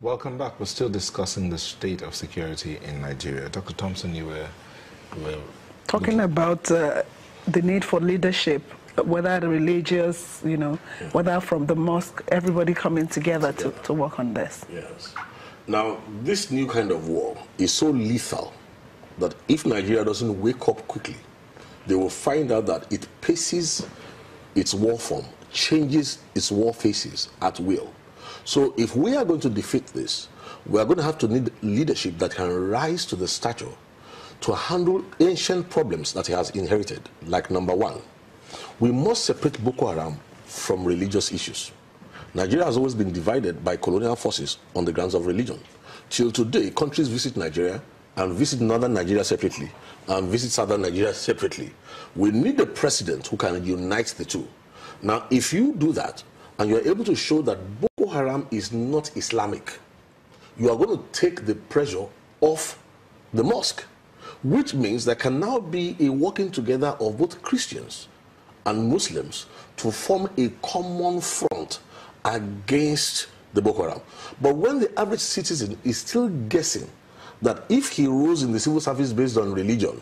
Welcome back. We're still discussing the state of security in Nigeria. Dr. Thompson, you were talking about the need for leadership, whether the religious, whether from the mosque, everybody coming together to work on this. Yes. Now, this new kind of war is so lethal that if Nigeria doesn't wake up quickly, they will find out that it paces its war form, changes its war faces at will. So if we are going to defeat this, we are going to have to need leadership that can rise to the stature to handle ancient problems that it has inherited. Like number one, we must separate Boko Haram from religious issues. Nigeria has always been divided by colonial forces on the grounds of religion. Till today, countries visit Nigeria and visit northern Nigeria separately and visit southern Nigeria separately. We need a president who can unite the two. Now, if you do that, and you're able to show that Boko Haram is not Islamic, you are going to take the pressure off the mosque, which means there can now be a working together of both Christians and Muslims to form a common front against the Boko Haram. But when the average citizen is still guessing that if he rose in the civil service based on religion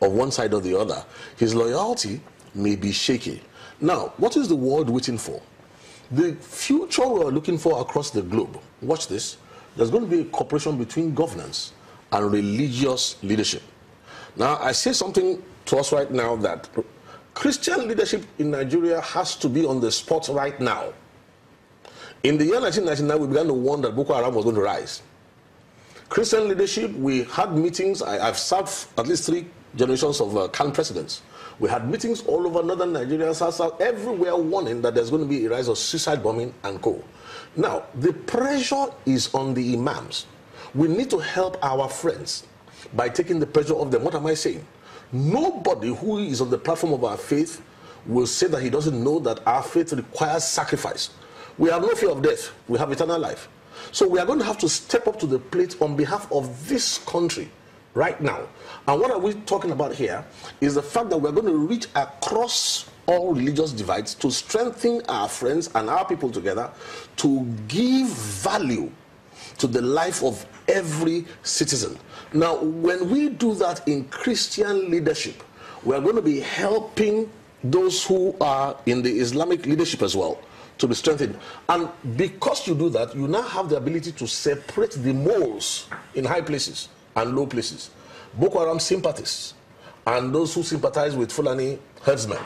of one side or the other, his loyalty may be shaky. Now, what is the world waiting for? The future we are looking for across the globe, watch this, there's going to be a cooperation between governance and religious leadership. Now, I say something to us right now that Christian leadership in Nigeria has to be on the spot right now. In the year 1999, we began to warn that Boko Haram was going to rise. Christian leadership, we had meetings. I've served at least 3 generations of Khan presidents. We had meetings all over northern Nigeria, south, everywhere, warning that there's going to be a rise of suicide bombing and co. Now, the pressure is on the imams. We need to help our friends by taking the pressure off them. What am I saying? Nobody who is on the platform of our faith will say that he doesn't know that our faith requires sacrifice. We have no fear of death. We have eternal life. So we are going to have to step up to the plate on behalf of this country right now. And what are we talking about here is the fact that we're going to reach across all religious divides to strengthen our friends and our people together to give value to the life of every citizen. Now, when we do that in Christian leadership, we are going to be helping those who are in the Islamic leadership as well to be strengthened. And because you do that, you now have the ability to separate the moles in high places and low places. Boko Haram sympathists and those who sympathize with Fulani herdsmen.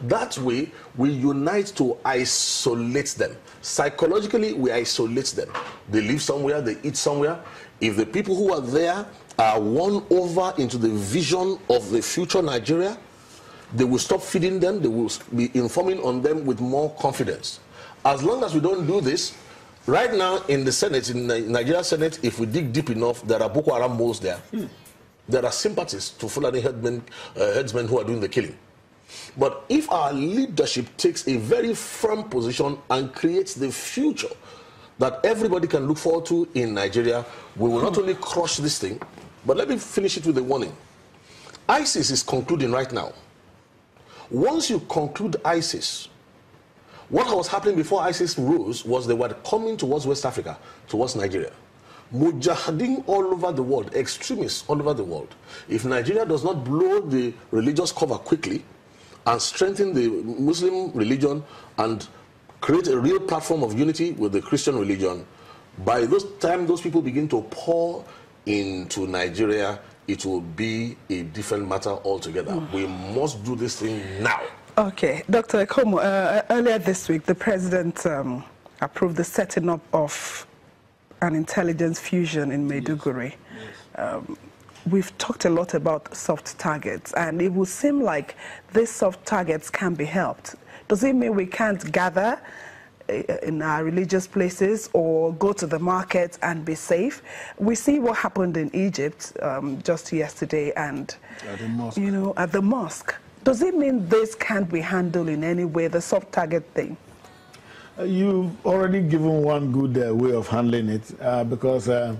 That way, we unite to isolate them. Psychologically, we isolate them. They live somewhere, they eat somewhere. If the people who are there are won over into the vision of the future Nigeria, they will stop feeding them, they will be informing on them with more confidence. As long as we don't do this, right now in the Senate, in the Nigeria Senate, if we dig deep enough, there are Boko Haram moles there. There are sympathies to Fulani herdsmen who are doing the killing. But if our leadership takes a very firm position and creates the future that everybody can look forward to in Nigeria, we will not only crush this thing, but let me finish it with a warning. ISIS is concluding right now. Once you conclude ISIS, what was happening before ISIS rose was they were coming towards West Africa, towards Nigeria. Mujahideen all over the world, extremists all over the world. If Nigeria does not blow the religious cover quickly and strengthen the Muslim religion and create a real platform of unity with the Christian religion, by this time those people begin to pour into Nigeria, it will be a different matter altogether. We must do this thing now. Okay. Dr. Ekomo, earlier this week, the president approved the setting up of an intelligence fusion in Maiduguri. Yes. We've talked a lot about soft targets, and it would seem like these soft targets can be helped. Does it mean we can't gather in our religious places or go to the market and be safe? We see what happened in Egypt just yesterday and at the mosque. At the mosque. Does it mean this can't be handled in any way, the soft target thing? You've already given one good way of handling it because the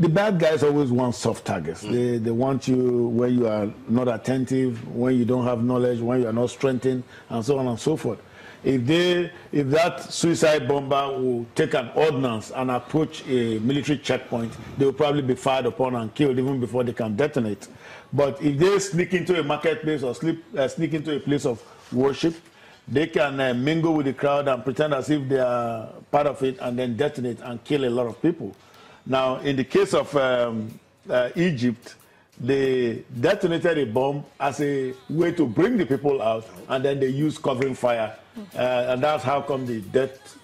bad guys always want soft targets. They want you when you are not attentive, when you don't have knowledge, when you are not strengthened, and so on and so forth. if that suicide bomber will take an ordnance and approach a military checkpoint, they will probably be fired upon and killed even before they can detonate. But if they sneak into a marketplace or sneak into a place of worship, they can mingle with the crowd and pretend as if they are part of it and then detonate and kill a lot of people. Now, in the case of Egypt, they detonated a bomb as a way to bring the people out, and then they used covering fire. And that's how come the death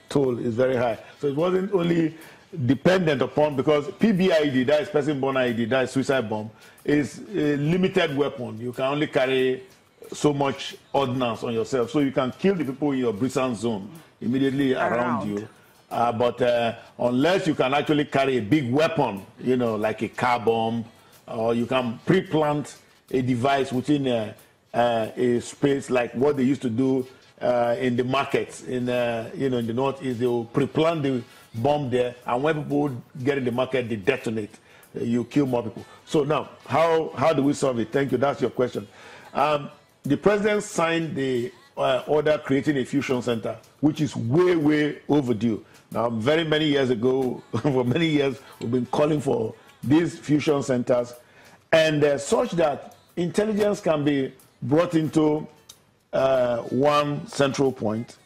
toll is very high. So it wasn't only dependent upon, because PBIED, that is person born IED, that is suicide bomb, is a limited weapon. You can only carry so much ordnance on yourself. So you can kill the people in your brisance zone immediately around you. But unless you can actually carry a big weapon, you know, like a car bomb, or you can pre-plant a device within a space like what they used to do in the markets in in the Northeast. They will pre-plant the bomb there, and when people get in the market, they detonate. You kill more people. So now, how do we solve it? Thank you. That's your question. The president signed the order creating a fusion center, which is way overdue. Now, very many years ago, for many years, we've been calling for these fusion centers, and such that intelligence can be brought into one central point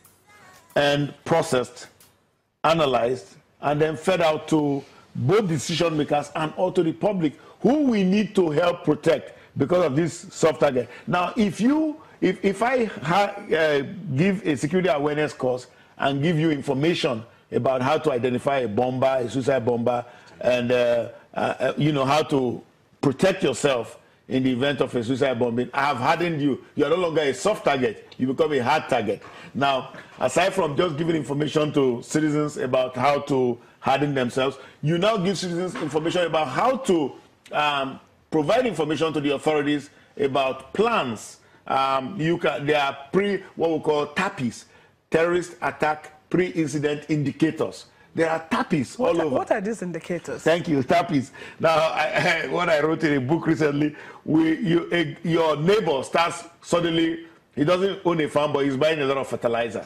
and processed, analyzed, and then fed out to both decision makers and also the public, who we need to help protect because of this soft target. Now, if I give a security awareness course and give you information about how to identify a bomber, a suicide bomber, and you know, how to protect yourself in the event of a suicide bombing, I have hardened you. You are no longer a soft target. You become a hard target. Now, aside from just giving information to citizens about how to harden themselves, you now give citizens information about how to provide information to the authorities about plans. There are what we call TAPIs, terrorist attack pre-incident indicators. There are TAPIs all over. What are these indicators? Thank you, TAPIs. Now, what I wrote in a book recently, your neighbor starts suddenly, he doesn't own a farm, but he's buying a lot of fertilizer.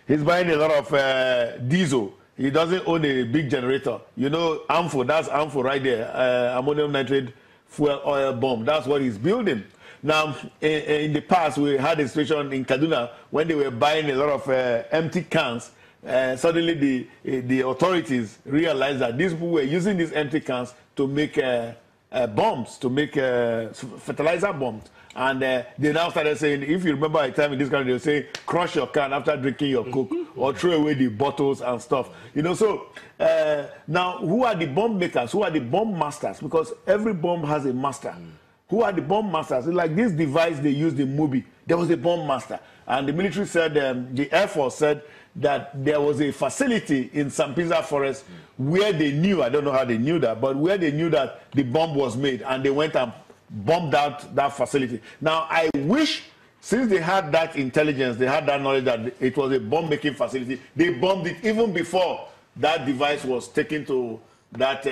He's buying a lot of diesel. He doesn't own a big generator. You know, AMFO, that's AMFO right there, ammonium nitrate fuel oil bomb. That's what he's building. Now, in the past, we had a situation in Kaduna when they were buying a lot of empty cans. Suddenly, the authorities realized that these people were using these empty cans to make bombs, to make fertilizer bombs. And they now started saying, if you remember a time in this country, they would say, crush your can after drinking your Coke, or throw away the bottles and stuff. You know, so now, who are the bomb makers? Who are the bomb masters? Because every bomb has a master. Who are the bomb masters? Like this device they used in Mubi, there was a bomb master. And the military said, the Air Force said that there was a facility in Sambisa Forest where they knew, I don't know how they knew that, but where they knew that the bomb was made, and they went and bombed out that facility. Now, I wish, since they had that intelligence, they had that knowledge that it was a bomb-making facility, they bombed it even before that device was taken to that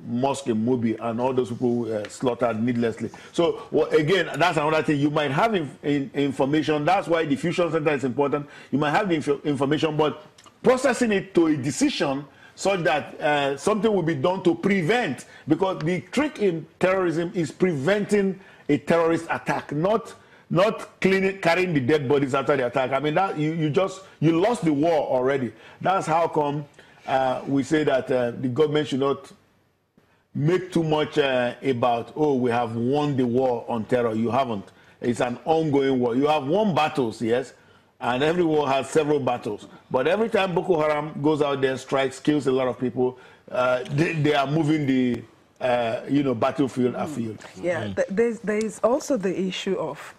mosque in Mubi, and all those people slaughtered needlessly. So, well, again, that's another thing. You might have information. That's why the fusion center is important. You might have the information, but processing it to a decision such that something will be done to prevent. Because the trick in terrorism is preventing a terrorist attack, not carrying the dead bodies after the attack. I mean, that you lost the war already. That's how come we say that the government should not make too much about, oh, we have won the war on terror. You haven't. It's an ongoing war. You have won battles, yes, and every war has several battles. But every time Boko Haram goes out there, strikes, kills a lot of people, they are moving the battlefield afield. Yeah, there's also the issue of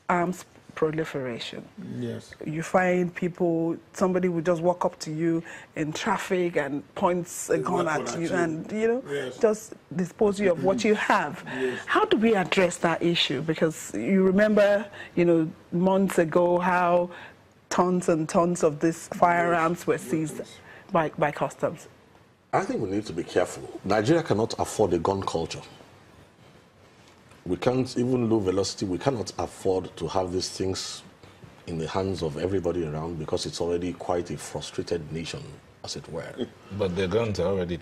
arms proliferation. Yes. You find people, somebody will just walk up to you in traffic and points a gun at you and, yes, just dispose you of what you have. Yes. How do we address that issue? Because you remember, months ago how tons and tons of these firearms were seized by customs. I think we need to be careful. Nigeria cannot afford a gun culture. We can't, even low velocity, we cannot afford to have these things in the hands of everybody around because it's already quite a frustrated nation, as it were. But the guns are already there.